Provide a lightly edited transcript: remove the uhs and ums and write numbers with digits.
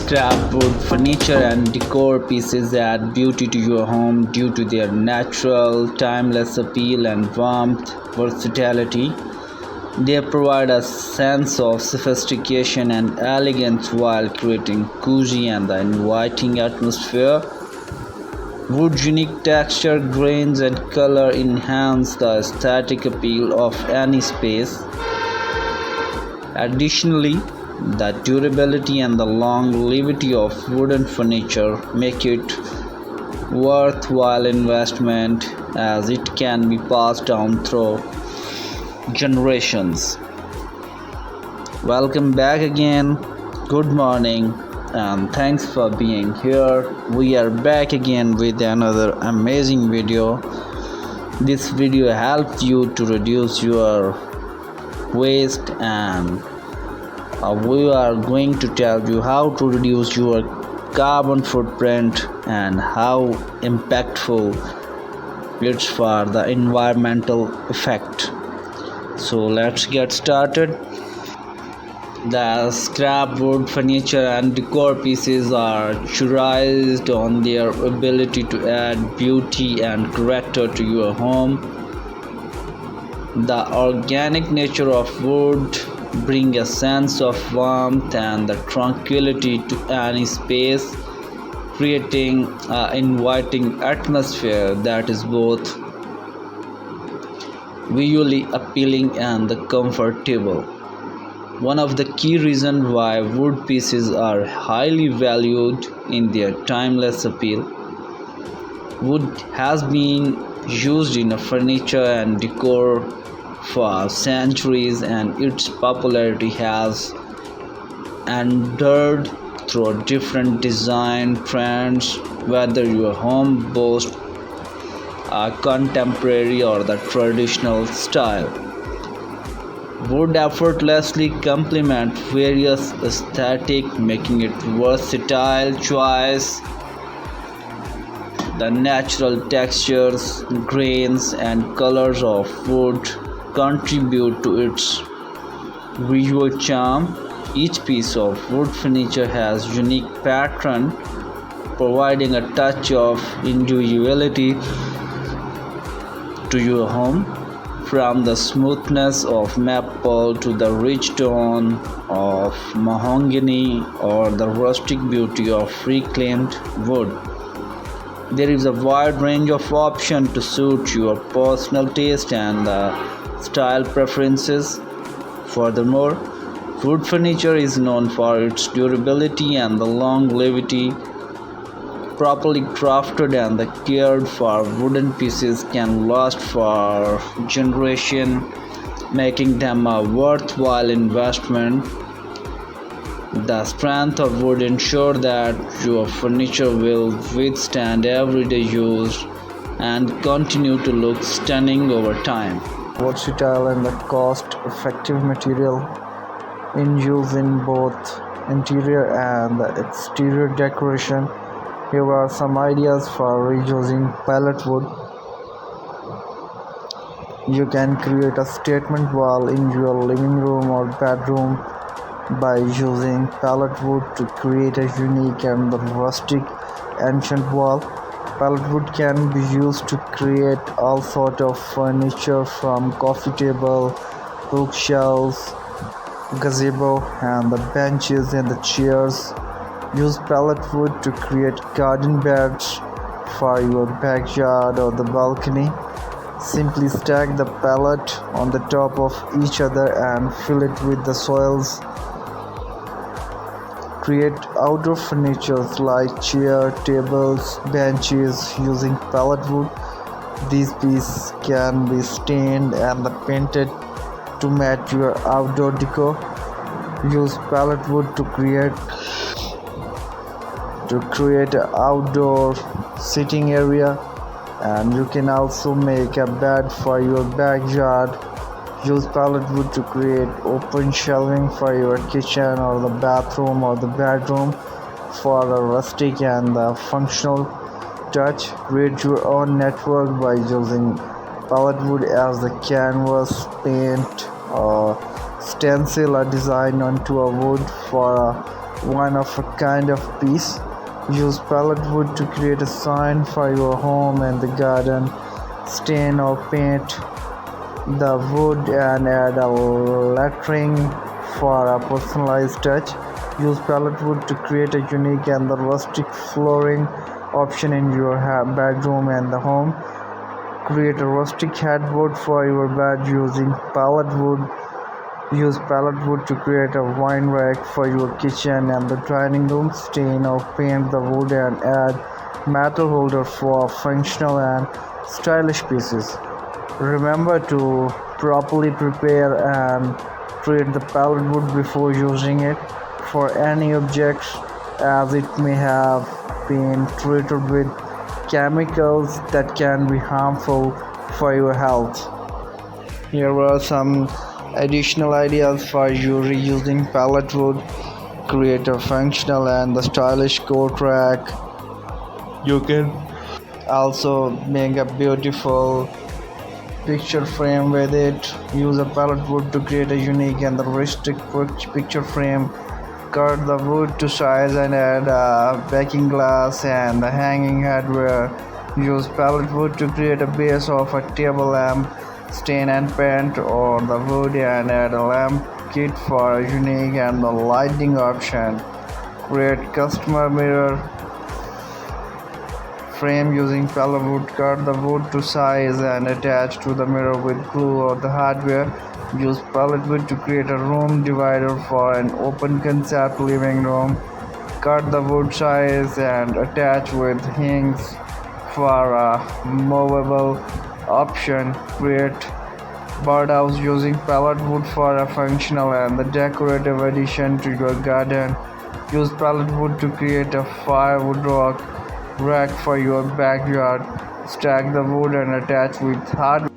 Scrap wood furniture and decor pieces add beauty to your home due to their natural, timeless appeal and warmth, versatility. They provide a sense of sophistication and elegance while creating cozy and inviting atmosphere. Wood's unique texture, grains, and color enhance the aesthetic appeal of any space. Additionally, the durability and the longevity of wooden furniture make it worthwhile investment as it can be passed down through generations. Welcome back again. Good morning and thanks for being here. We are back again with another amazing video. This video helps you to reduce your waste and we are going to tell you how to reduce your carbon footprint and how impactful it's for the environmental effect. So let's get started. The scrap wood furniture and decor pieces are cherished on their ability to add beauty and character to your home. The organic nature of wood bring a sense of warmth and the tranquility to any space, creating an inviting atmosphere that is both visually appealing and comfortable. One of the key reasons why wood pieces are highly valued in their timeless appeal. Wood has been used in furniture and decor for centuries and its popularity has endured through different design trends, whether your home boasts a contemporary or the traditional style. Wood effortlessly complement various aesthetics, making it versatile choice. The natural textures, grains, and colors of wood contribute to its visual charm. Each piece of wood furniture has unique pattern, providing a touch of individuality to your home. From the smoothness of maple to the rich tone of mahogany or the rustic beauty of reclaimed wood, there is a wide range of options to suit your personal taste and style preferences. Furthermore, wood furniture is known for its durability and the longevity. Properly crafted and cared for wooden pieces can last for generations, making them a worthwhile investment. The strength of wood ensures that your furniture will withstand everyday use and continue to look stunning over time. Versatile and the cost-effective material in use in both interior and exterior decoration. Here are some ideas for reusing pallet wood. You can create a statement wall in your living room or bedroom by using pallet wood to create a unique and rustic ancient wall. Pallet wood can be used to create all sorts of furniture from coffee table, bookshelves, gazebo, and the benches and the chairs. Use pallet wood to create garden beds for your backyard or the balcony. Simply stack the pallet on the top of each other and fill it with the soils. Create outdoor furniture like chairs, tables, benches using pallet wood. These pieces can be stained and painted to match your outdoor decor. Use pallet wood to create an outdoor sitting area, and you can also make a bed for your backyard. Use pallet wood to create open shelving for your kitchen or the bathroom or the bedroom for a rustic and functional touch. Create your own network by using pallet wood as the canvas, paint or stencil a design onto a wood for a one of a kind of piece. Use pallet wood to create a sign for your home and the garden. Stain or paint the wood and add a lettering for a personalized touch. Use pallet wood to create a unique and the rustic flooring option in your bedroom and the home. Create a rustic headboard for your bed using pallet wood. Use pallet wood to create a wine rack for your kitchen and the dining room. Stain or paint the wood and add metal holder for functional and stylish pieces. Remember to properly prepare and treat the pallet wood before using it for any objects, as it may have been treated with chemicals that can be harmful for your health. Here are some additional ideas for you reusing pallet wood. Create a functional and the stylish coat rack. You can also make a beautiful picture frame with it. Use a pallet wood to create a unique and the rustic picture frame. Cut the wood to size and add a backing glass and the hanging hardware. Use pallet wood to create a base of a table lamp. Stain and paint or the wood and add a lamp kit for a unique and the lighting option. Create customer mirror frame using pallet wood. Cut the wood to size and attach to the mirror with glue or the hardware. Use pallet wood to create a room divider for an open concept living room. Cut the wood size and attach with hinges for a movable option. Create birdhouse using pallet wood for a functional and the decorative addition to your garden. Use pallet wood to create a firewood rack for your backyard. Stack the wood and attach with hardware.